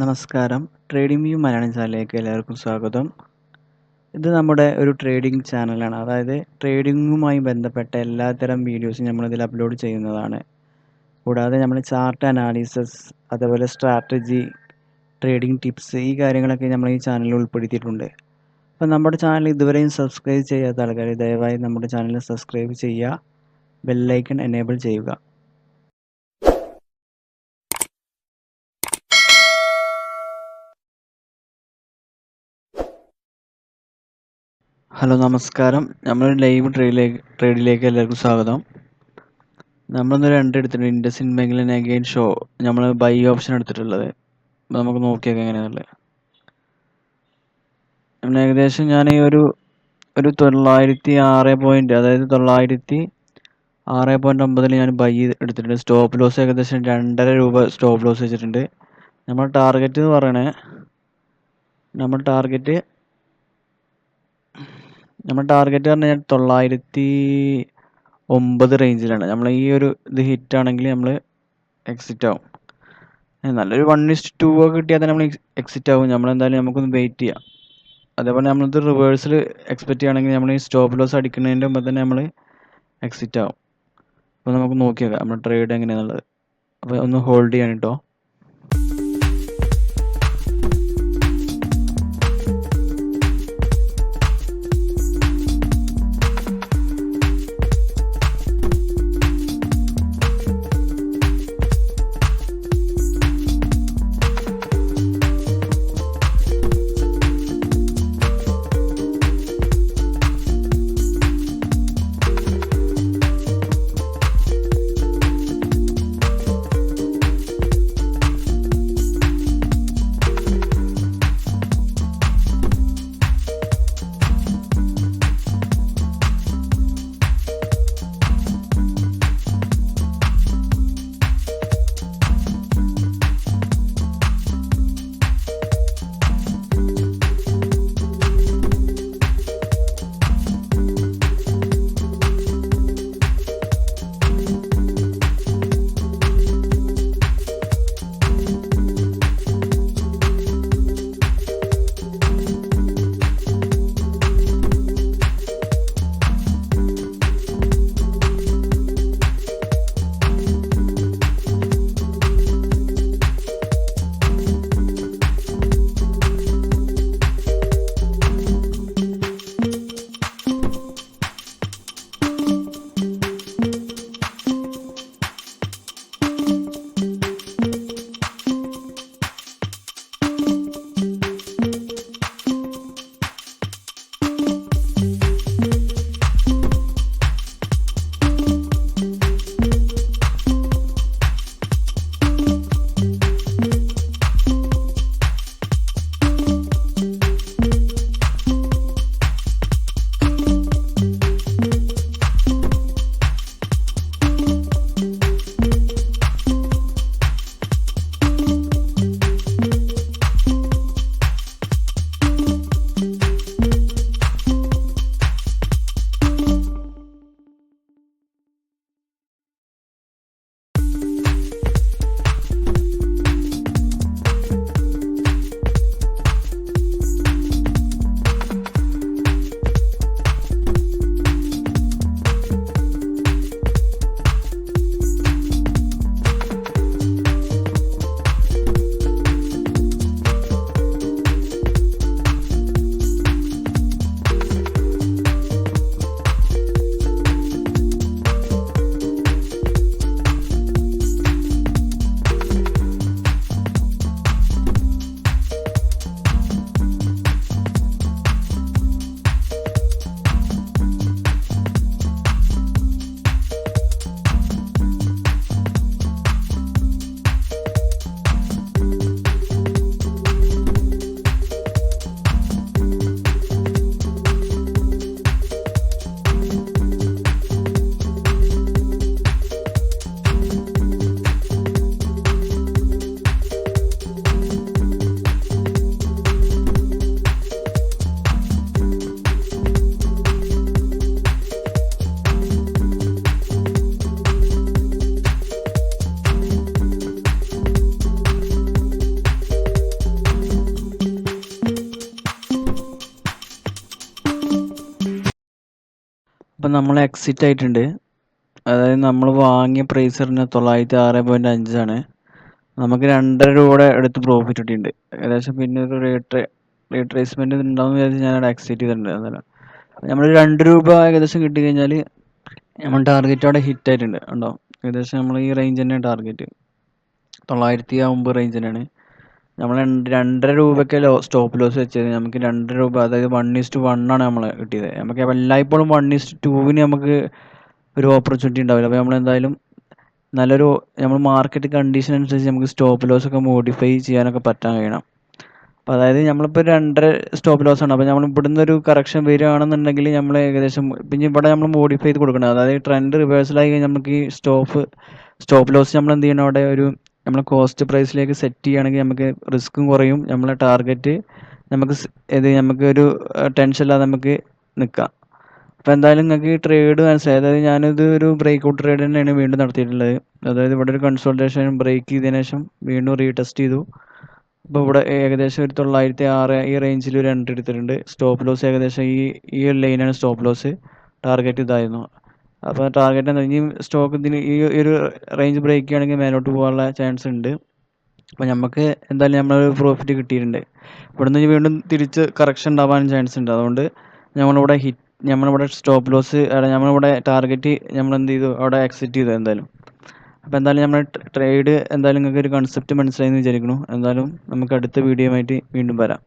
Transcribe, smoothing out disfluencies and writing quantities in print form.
നമസ്കാരം. Trading view Malayalam ചാനലിലേക്ക് എല്ലാവർക്കും സ്വാഗതം. ഇത് നമ്മുടെ ഒരു ട്രേഡിംഗ് ചാനലാണ്. അതായത് ട്രേഡിംഗുമായി ബന്ധപ്പെട്ട എല്ലാത്തരം വീഡിയോസും നമ്മളിതിൽ അപ്ലോഡ് ചെയ്യുന്നതാണ്. കൂടാതെ നമ്മൾ ചാർട്ട് അനാലിസിസ്, അതുപോലെ സ്ട്രാറ്റജി, ട്രേഡിംഗ് ടിപ്സ് ഈ കാര്യങ്ങളൊക്കെ നമ്മൾ ഈ ചാനലിൽ ഉൾപ്പെടുത്തിയിട്ടുണ്ട്. അപ്പോൾ നമ്മുടെ ചാനൽ ഇതുവരെയും സബ്സ്ക്രൈബ് ചെയ്യാത്ത ആൾക്കാർ ദയവായി നമ്മുടെ ചാനൽ സബ്സ്ക്രൈബ് ചെയ്യുക, ബെല്ലൈക്കൺ എനേബിൾ ചെയ്യുക. ഹലോ നമസ്കാരം. നമ്മൾ ലൈവ് ട്രേഡിലേക്ക് എല്ലാവർക്കും സ്വാഗതം. നമ്മളിന്ന് എടുത്തിട്ടുണ്ട്. ഇൻഡസിൻഡ് ബാങ്കിൽ അഗെയിൻ ഷോ നമ്മൾ ബൈ ഓപ്ഷൻ എടുത്തിട്ടുള്ളത്. നമുക്ക് നോക്കിയൊക്കെ എങ്ങനെയാണുള്ളത്. ഏകദേശം ഞാൻ ഈ ഒരു 906 അതായത് 906.9 ഞാൻ ബൈ എടുത്തിട്ടുണ്ട്. സ്റ്റോപ്പ് ലോസ് ഏകദേശം 2.5 രൂപ സ്റ്റോപ്പ് ലോസ് വെച്ചിട്ടുണ്ട്. നമ്മുടെ ടാർഗറ്റ് എന്ന് പറയണേ നമ്മുടെ ടാർഗറ്റ് പറഞ്ഞാൽ 909 റേഞ്ചിലാണ്. നമ്മൾ ഈ ഒരു ഇത് ഹിറ്റ് ആണെങ്കിൽ നമ്മൾ എക്സിറ്റ് ആവും. നല്ലൊരു 1:2 ഒക്കെ കിട്ടിയാൽ തന്നെ നമ്മൾ എക്സിറ്റ് ആവും. നമ്മളെന്തായാലും നമുക്കൊന്ന് വെയിറ്റ് ചെയ്യാം. അതേപോലെ നമ്മളിത് റിവേഴ്സിൽ എക്സ്പെക്റ്റ് ചെയ്യുകയാണെങ്കിൽ നമ്മൾ ഈ സ്റ്റോപ്പ് ലോസ് അടിക്കുന്നതിൻ്റെ മുമ്പ് തന്നെ നമ്മൾ എക്സിറ്റ് ആവും. അപ്പോൾ നമുക്ക് നോക്കിയേക്കാം നമ്മുടെ ട്രേഡ് എങ്ങനെയാണെന്നുള്ളത്. അപ്പോൾ ഒന്ന് ഹോൾഡ് ചെയ്യാൻ കേട്ടോ. നമ്മൾ എക്സിറ്റ് ആയിട്ടുണ്ട്. അതായത് നമ്മൾ വാങ്ങിയ പ്രൈസ് പറഞ്ഞാൽ 906.5 ആണ്. നമുക്ക് 2.5 രൂപയുടെ അടുത്ത് പ്രോഫിറ്റ് കിട്ടിയിട്ടുണ്ട്. ഏകദേശം പിന്നെ ഒരു റീട്രേസ്മെന്റ് ഉണ്ടാവും വിചാരിച്ച് ഞാനവിടെ എക്സിറ്റ് ചെയ്തിട്ടുണ്ട്. അന്നേരം നമ്മൾ 2 രൂപ ഏകദേശം കിട്ടി കഴിഞ്ഞാൽ നമ്മൾ ടാർഗറ്റ് അവിടെ ഹിറ്റ് ആയിട്ടുണ്ട്. ഉണ്ടോ? ഏകദേശം നമ്മൾ ഈ റേഞ്ച് തന്നെയാണ് ടാർഗറ്റ്. 909 റേഞ്ച് തന്നെയാണ്. നമ്മൾ 2.5 രൂപയ്ക്ക് സ്റ്റോപ്പ് ലോസ് വെച്ചത്. നമുക്ക് 2 രൂപ, അതായത് 1:1 ആണ് നമ്മൾ കിട്ടിയത്. നമുക്ക് എല്ലായ്പ്പോഴും 1:2 നമുക്ക് ഒരു ഓപ്പർച്യൂണിറ്റി ഉണ്ടാവില്ല. അപ്പോൾ നമ്മൾ എന്തായാലും നല്ലൊരു നമ്മൾ മാർക്കറ്റ് കണ്ടീഷൻ അനുസരിച്ച് നമുക്ക് സ്റ്റോപ്പ് ലോസ് ഒക്കെ മോഡിഫൈ ചെയ്യാനൊക്കെ പറ്റാൻ കഴിയണം. അപ്പോൾ അതായത് നമ്മളിപ്പോൾ 2.5 സ്റ്റോപ്പ് ലോസ് ആണ്. അപ്പോൾ നമ്മൾ ഇവിടുന്ന് ഒരു കറക്ഷൻ വരികയാണെന്നുണ്ടെങ്കിൽ നമ്മൾ ഏകദേശം പിന്നെ ഇവിടെ നമ്മൾ മോഡിഫൈ ചെയ്ത് കൊടുക്കണം. അതായത് ട്രെൻഡ് റിവേഴ്സലായി കഴിഞ്ഞാൽ നമുക്ക് ഈ സ്റ്റോപ്പ് ലോസ് നമ്മൾ എന്ത് ചെയ്യണം, അവിടെ ഒരു നമ്മൾ കോസ്റ്റ് പ്രൈസിലേക്ക് സെറ്റ് ചെയ്യുകയാണെങ്കിൽ നമുക്ക് റിസ്ക്കും കുറയും. നമ്മളെ ടാർഗറ്റ് നമുക്കൊരു ടെൻഷൻ ഇല്ലാതെ നമുക്ക് നിൽക്കാം. അപ്പോൾ എന്തായാലും നിങ്ങൾക്ക് ഈ ട്രേഡ് മനസ്സിലായി. അതായത് ഞാനിത് ഒരു ബ്രേക്ക് ഔട്ട് ട്രേഡ് തന്നെയാണ് വീണ്ടും നടത്തിയിട്ടുള്ളത്. അതായത് ഇവിടെ ഒരു കൺസോൾട്ടേഷൻ ബ്രേക്ക് ചെയ്തതിനു ശേഷം വീണ്ടും റീടെസ്റ്റ് ചെയ്തു. അപ്പോൾ ഇവിടെ ഏകദേശം ഒരു 906 ഈ റേഞ്ചിൽ ഒരു എൻട്രി എടുത്തിട്ടുണ്ട്. സ്റ്റോപ്പ് ലോസ് ഏകദേശം ഈ ഒരു ലൈനാണ് സ്റ്റോപ്പ് ലോസ്. ടാർഗറ്റ് ഇതായിരുന്നു. അപ്പോൾ ടാർഗറ്റ് എന്താ, ഇനി സ്റ്റോക്ക് ഇതിന് ഈ ഒരു റേഞ്ച് ബ്രേക്ക് ചെയ്യുകയാണെങ്കിൽ മേലോട്ട് പോകാനുള്ള ചാൻസ് ഉണ്ട്. അപ്പോൾ നമുക്ക് എന്തായാലും നമ്മളൊരു പ്രോഫിറ്റ് കിട്ടിയിട്ടുണ്ട്. ഇവിടുന്ന് വീണ്ടും തിരിച്ച് കറക്ഷൻ ഉണ്ടാവാൻ ചാൻസ് ഉണ്ട്. അതുകൊണ്ട് നമ്മളിവിടെ സ്റ്റോപ്പ് ലോസ് നമ്മളിവിടെ ടാർഗറ്റ് നമ്മൾ എന്ത് ചെയ്തു, അവിടെ എക്സിറ്റ് ചെയ്തു എന്തായാലും. അപ്പോൾ എന്തായാലും നമ്മൾ ട്രേഡ് എന്തായാലും നിങ്ങൾക്ക് ഒരു കൺസെപ്റ്റ് മനസ്സിലായി എന്ന് വിചാരിക്കുന്നു. എന്തായാലും നമുക്ക് അടുത്ത വീഡിയോ ആയിട്ട് വീണ്ടും വരാം.